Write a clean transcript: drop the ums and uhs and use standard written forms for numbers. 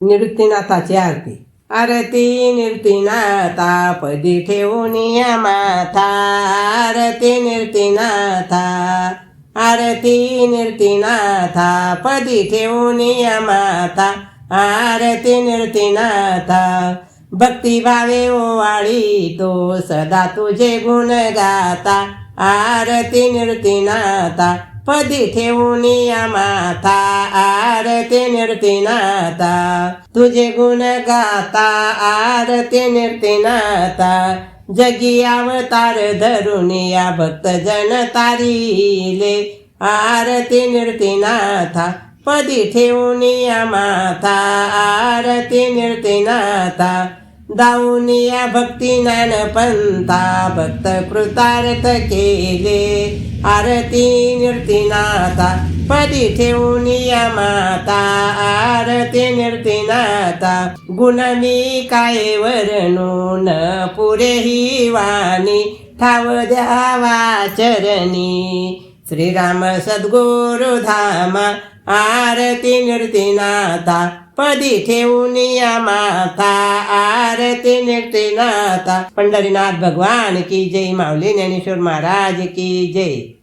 निवृत्तीनाथाची आरती. आरती निवृत्तीनाथा पदी ठेवून या माथा. आरती निवृत्तीनाथा. आरती निवृत्तीनाथा पदी ठेवून या माथा. आरती निवृत्तीनाथा. भक्तिभावे ओवाळी तो सदा तुझे गुण गाता. आरती निवृत्तीनाथा पदी ठेवून या माथा. आरती निवृत्तीनाथा तुझे गुण गाता. आरती निवृत्तीनाथा जगी अवतार धरून या भक्तजन तारिले. आरती निवृत्तीनाथा पदी ठेवून या माथा. आरती निवृत्तीनाथा दाऊन या भक्ती ज्ञानपंथा भक्त कृतार्थ केले. आरती निवृत्तीनाथा पदी ठेवून या माता. आरती निवृत्तीनाथा गुण मी काय वर्णू न पुरे ही वाणी. ठाव द्यावा चरणी श्रीराम सद्गुरु धामा. आरती निवृत्तीनाथा पदी ठेवून या माथा. आरती निवृत्तीनाथा. पंढरीनाथ भगवान की जय. माऊली ज्ञानेश्वर महाराज की जय.